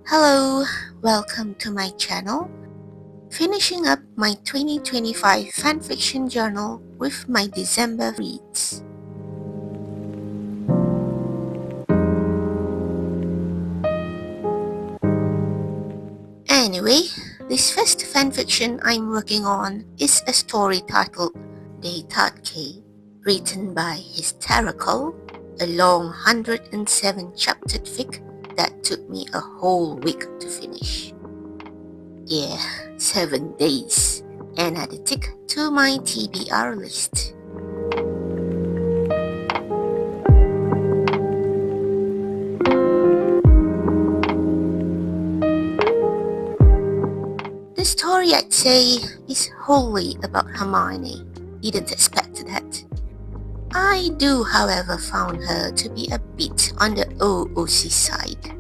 Hello, welcome to my channel. Finishing up my 2025 fanfiction journal with my December reads. Anyway, this first fanfiction I'm working on is a story titled Depicted, written by Hysterical, a long 107 chaptered fic that took me a whole week to finish. Yeah, 7 days, and add a tick to my TBR list. The story, I'd say, is wholly about Hermione. Didn't expect that. I do, however, found her to be a bit on the OOC side,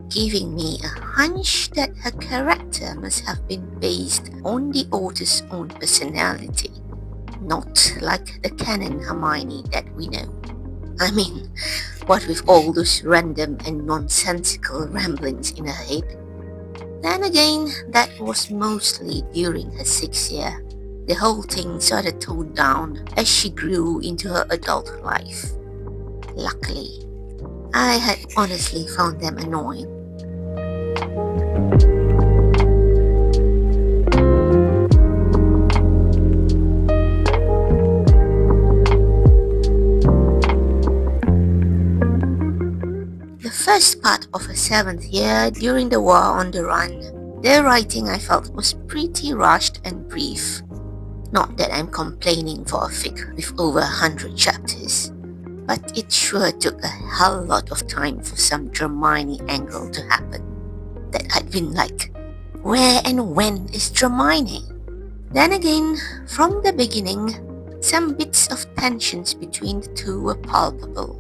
giving me a hunch that her character must have been based on the author's own personality, not like the canon Hermione that we know. I mean, what with all those random and nonsensical ramblings in her head? Then again, that was mostly during her 6th year. The whole thing sort of toned down as she grew into her adult life. Luckily, I had honestly found them annoying. The first part of her 7th year during the war on the run, the writing I felt was pretty rushed and brief. Not that I'm complaining for a fic with over 100 chapters, but it sure took a hell lot of time for some Dramione angle to happen. That I'd been like, where and when is Dramione? Then again, from the beginning, some bits of tensions between the two were palpable,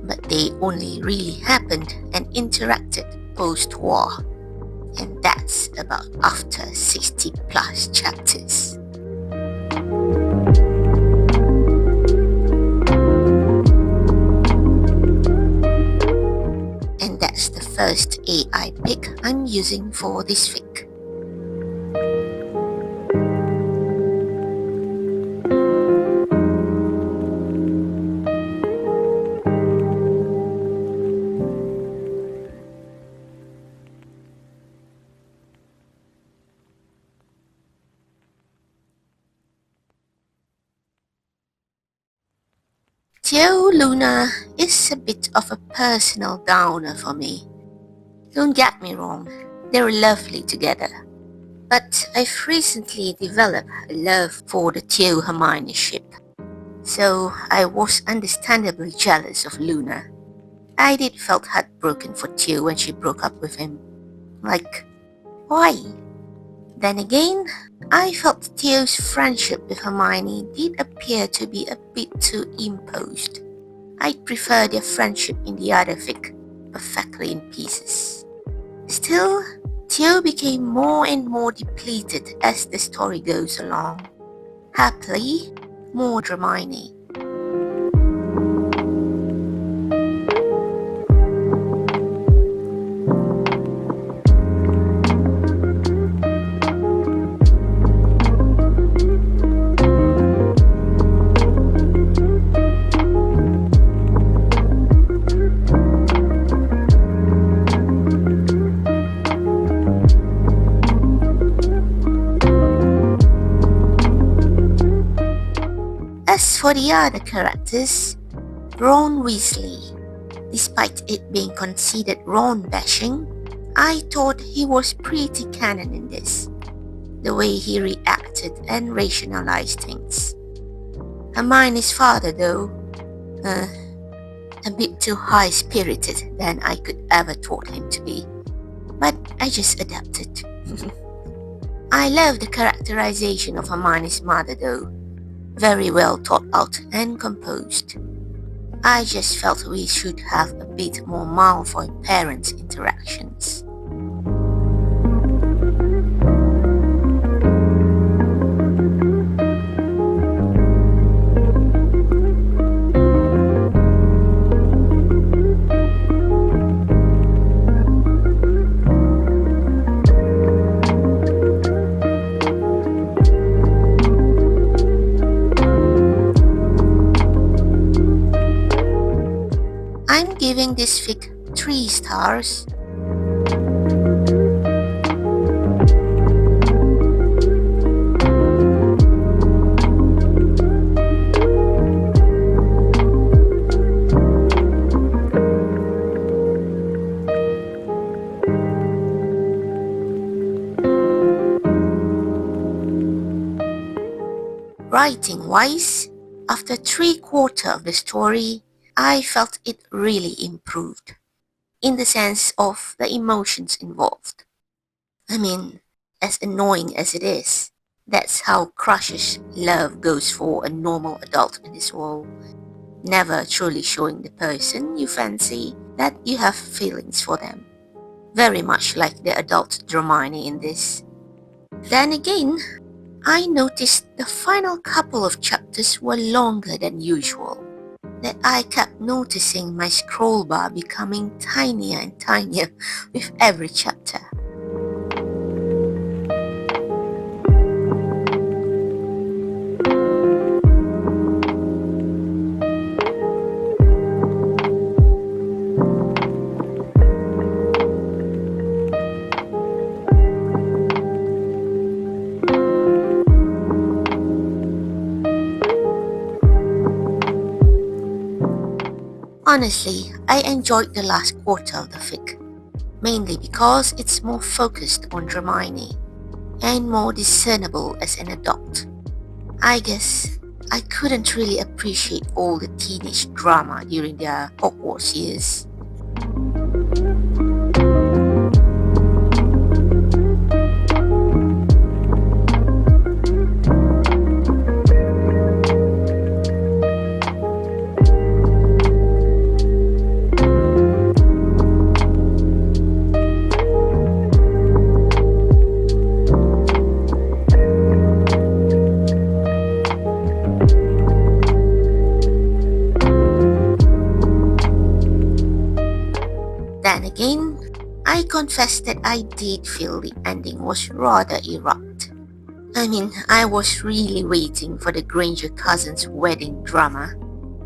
but they only really happened and interacted post-war. And that's about after 60 plus chapters. And that's the first AI pic I'm using for this fic. Theo Luna is a bit of a personal downer for me. Don't get me wrong, they're lovely together. But I've recently developed a love for the Theo Hermione ship. So I was understandably jealous of Luna. I did felt heartbroken for Theo when she broke up with him. Like, why? Then again, I felt Theo's friendship with Hermione did appear to be a bit too imposed. I'd prefer their friendship in the other fic, Perfectly in Pieces. Still, Theo became more and more depleted as the story goes along. Happily, more Dramione. As for the other characters, Ron Weasley, despite it being considered Ron bashing, I thought he was pretty canon in this, the way he reacted and rationalized things. Hermione's father, though, a bit too high-spirited than I could ever thought him to be, but I just adapted. I love the characterization of Hermione's mother, though. Very well thought out and composed. I just felt we should have a bit more Malfoy-parent interactions. I'm giving this fic 3 stars. Writing-wise, after 3/4 of the story, I felt it really improved, in the sense of the emotions involved. I mean, as annoying as it is, that's how crushes love goes for a normal adult in this world, never truly showing the person you fancy that you have feelings for them. Very much like the adult Dramione in this. Then again, I noticed the final couple of chapters were longer than usual, that I kept noticing my scroll bar becoming tinier and tinier with every chapter. Honestly, I enjoyed the last quarter of the fic, mainly because it's more focused on Dramione and more discernible as an adult. I guess I couldn't really appreciate all the teenage drama during their Hogwarts years. Then again, I confess that I did feel the ending was rather abrupt. I mean, I was really waiting for the Granger cousins' wedding drama,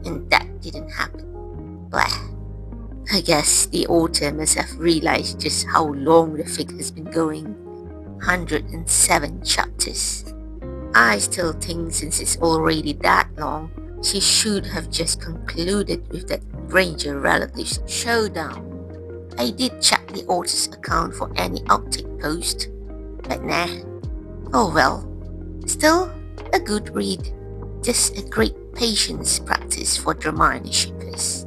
and that didn't happen. Blah. I guess the author must have realized just how long the fic has been going. 107 chapters. I still think since it's already that long, she should have just concluded with that Granger relatives showdown. I did check the author's account for any outtake post, but nah. Oh well. Still, a good read. Just a great patience practice for Dramione shippers.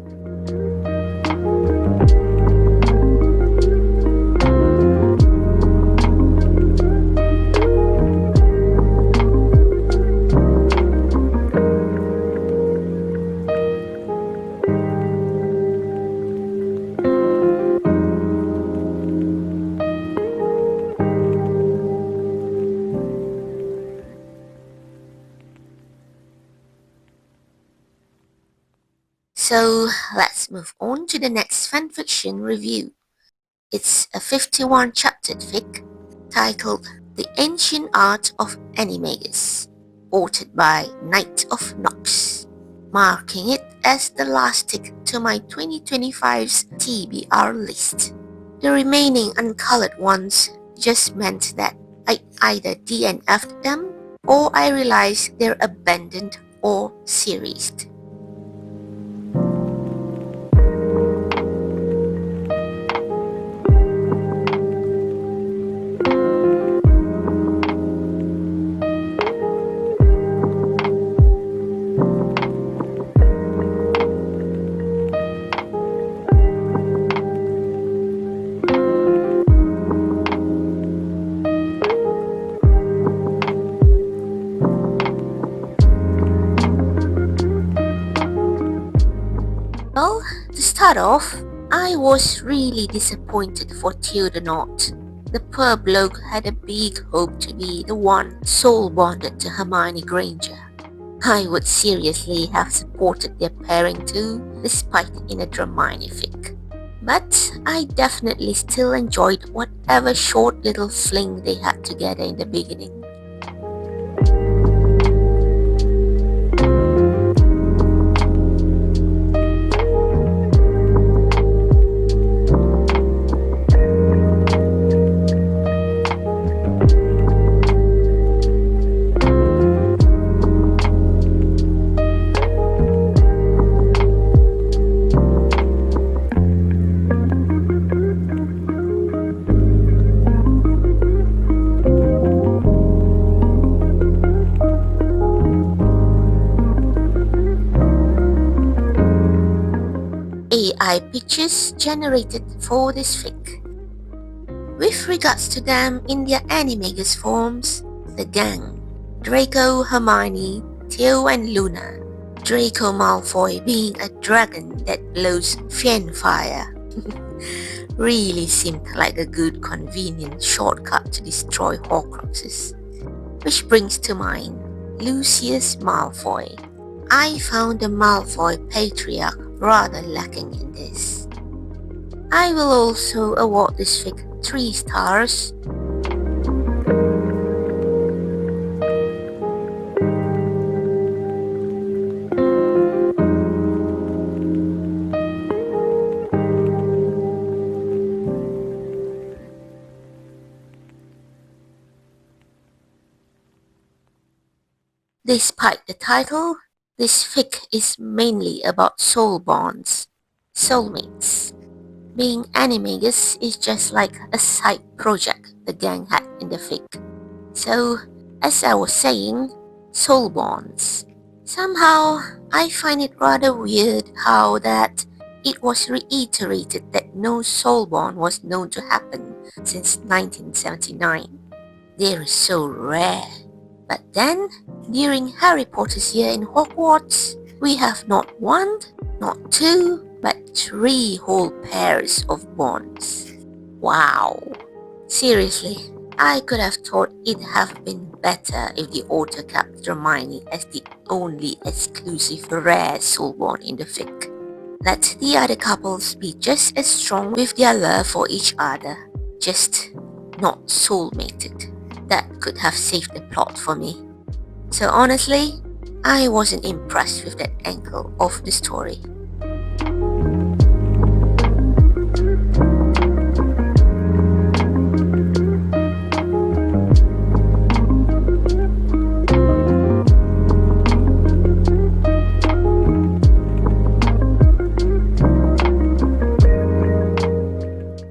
So let's move on to the next fanfiction review. It's a 51 chaptered fic titled The Ancient Art of Animagus, authored by Knight of Nox, marking it as the last tick to my 2025's TBR list. The remaining uncolored ones just meant that I either DNF'd them or I realized they're abandoned or seriesed. Well, to start off, I was really disappointed for Theodonaut. The poor bloke had a big hope to be the one soul-bonded to Hermione Granger. I would seriously have supported their pairing too, despite in a Dramione fic. But I definitely still enjoyed whatever short little fling they had together in the beginning. AI pictures generated for this fic. With regards to them in their animagus forms, the gang, Draco, Hermione, Theo and Luna. Draco Malfoy being a dragon that blows fire. Really seemed like a good convenient shortcut to destroy Horcruxes. Which brings to mind Lucius Malfoy. I found the Malfoy patriarch rather lacking in this. I will also award this fic 3 stars. Despite the title, this fic is mainly about soul bonds, soulmates. Being animagus is just like a side project the gang had in the fic. So, as I was saying, soul bonds. Somehow, I find it rather weird how that it was reiterated that no soul bond was known to happen since 1979. They're so rare. But then, during Harry Potter's year in Hogwarts, we have not 1, not 2, but 3 whole pairs of bonds. Wow! Seriously, I could have thought it'd have been better if the author kept Dramione as the only exclusive rare soul bond in the fic. Let the other couples be just as strong with their love for each other, just not soulmated. That could have saved the plot for me. So honestly, I wasn't impressed with that angle of the story.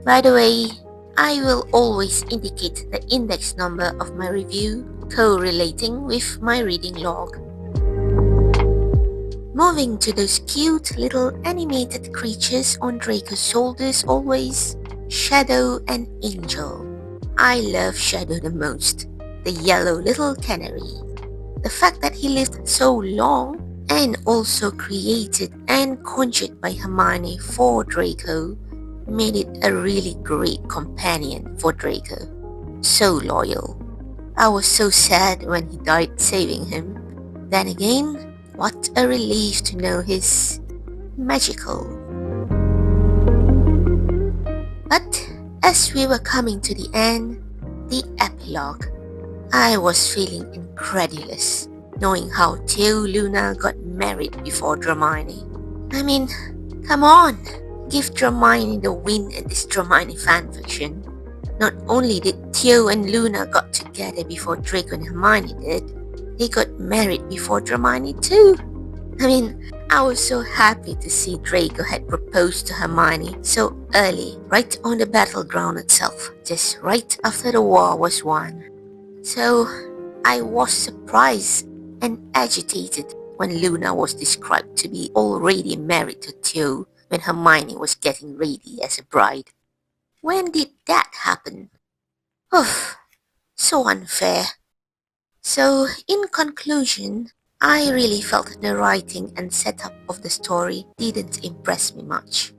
By the way, I will always indicate the index number of my review correlating with my reading log. Moving to those cute little animated creatures on Draco's shoulders always, Shadow and Angel. I love Shadow the most, the yellow little canary. The fact that he lived so long and also created and conjured by Hermione for Draco made it a really great companion for Draco. So loyal. I was so sad when he died saving him. Then again, what a relief to know he's magical. But as we were coming to the end, the epilogue, I was feeling incredulous, knowing how Theo Luna got married before Dramione. I mean, come on! Give Dramione the win in this Dramione fanfiction. Not only did Theo and Luna got together before Draco and Hermione did, they got married before Dramione too. I mean, I was so happy to see Draco had proposed to Hermione so early, right on the battleground itself, just right after the war was won. So, I was surprised and agitated when Luna was described to be already married to Theo when Hermione was getting ready as a bride. When did that happen? Oh, so unfair. So, in conclusion, I really felt the writing and setup of the story didn't impress me much.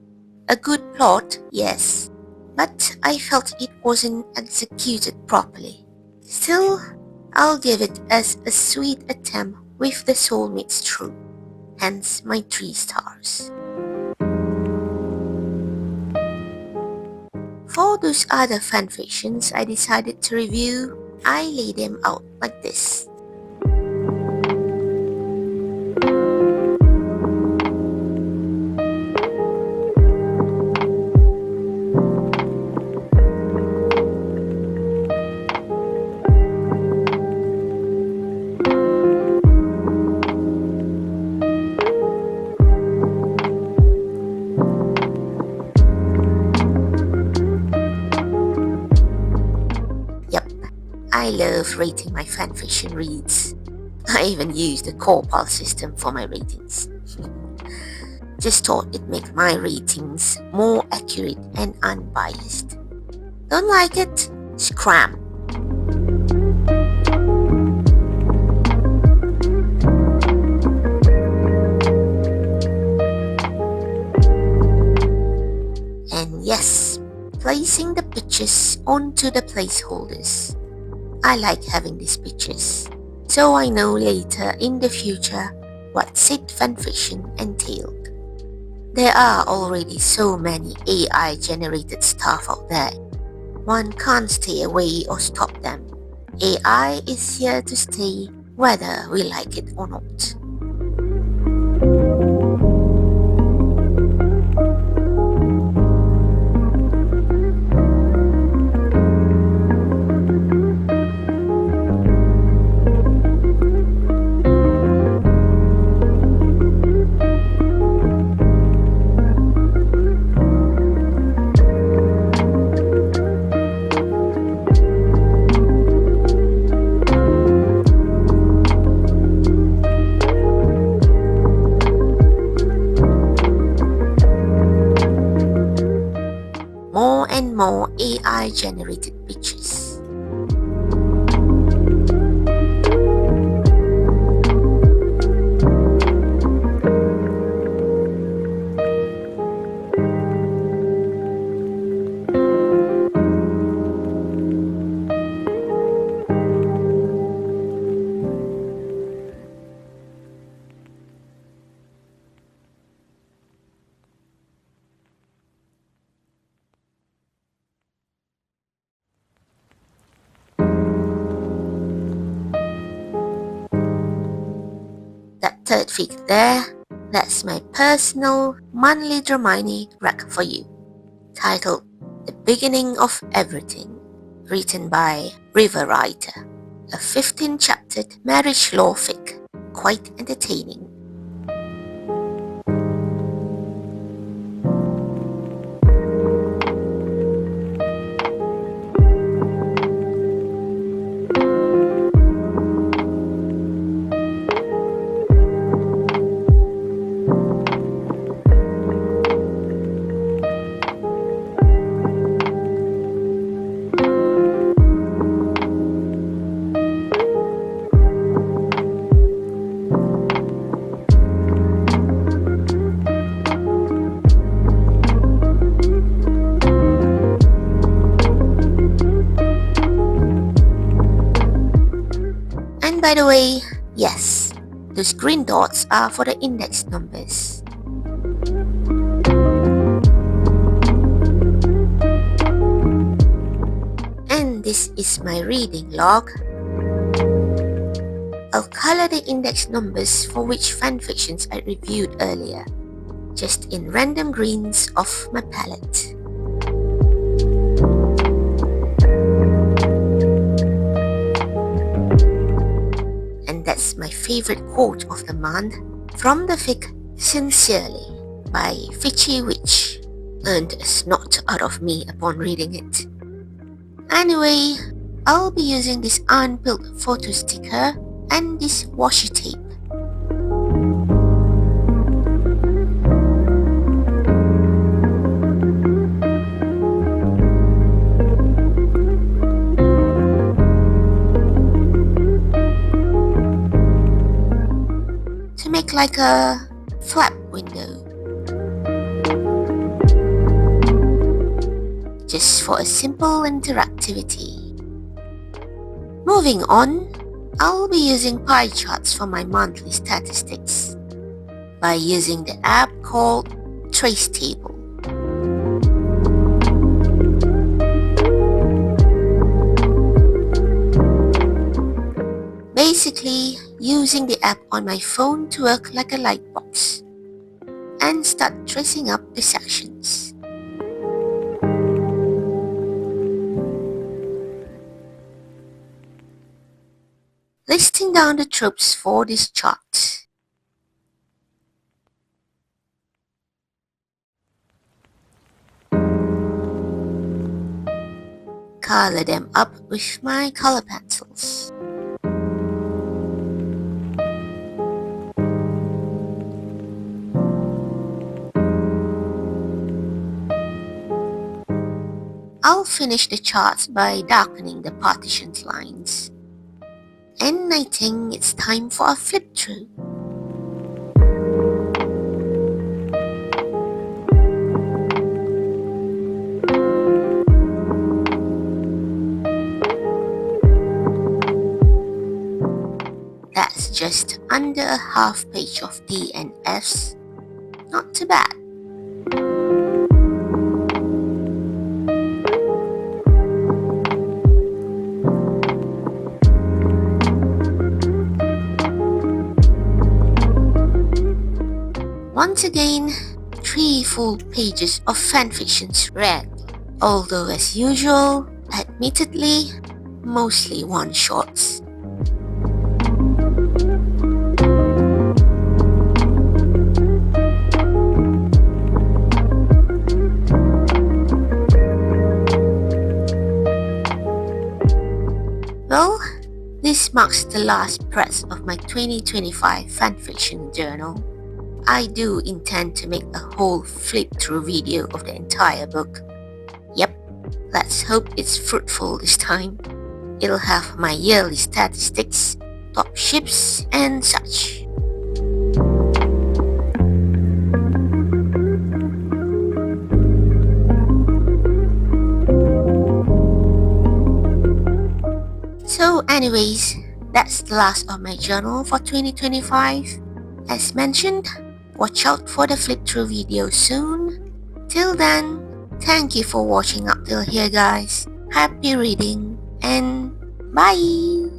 A good plot, yes, but I felt it wasn't executed properly. Still, I'll give it as a sweet attempt with the soulmates trope, hence my 3 stars. For those other fanfictions I decided to review, I lay them out like this. I love rating my fanfiction reads. I even use the Corpal system for my ratings. Just thought it'd make my ratings more accurate and unbiased. Don't like it? Scram! And yes, placing the pictures onto the placeholders. I like having these pictures, so I know later in the future what said fanfiction entailed. There are already so many AI-generated stuff out there. One can't stay away or stop them. AI is here to stay, whether we like it or not. More and more AI-generated pictures. That third figure there, that's my personal monthly Dramione rec for you, titled The Beginning of Everything, written by River Writer, a 15-chapter marriage law fic, quite entertaining. And by the way, yes, those green dots are for the index numbers. And this is my reading log. I'll color the index numbers for which fanfictions I reviewed earlier, just in random greens off my palette. And that's my favorite quote of the month from the fic Sincerely by Fitchy Witch. Earned a snot out of me upon reading it. Anyway, I'll be using this unpeeled photo sticker and this washi tape. To make like a flap window. Just for a simple interactivity. Moving on, I'll be using pie charts for my monthly statistics by using the app called Trace Table. Basically, using the app on my phone to work like a light box and start tracing up the sections. Listing down the tropes for this chart. Color them up with my color pencils. I'll finish the charts by darkening the partitions lines. And I think it's time for a flip through. That's just under a half page of D and Fs. Not too bad. Once again, 3 full pages of fanfictions read, although as usual, admittedly, mostly one-shots. Well, this marks the last press of my 2025 Fanfiction Journal. I do intend to make a whole flip-through video of the entire book. Yep, let's hope it's fruitful this time. It'll have my yearly statistics, top ships, and such. So anyways, that's the last of my journal for 2025. As mentioned, watch out for the flip-through video soon. Till then, thank you for watching up till here guys. Happy reading and bye!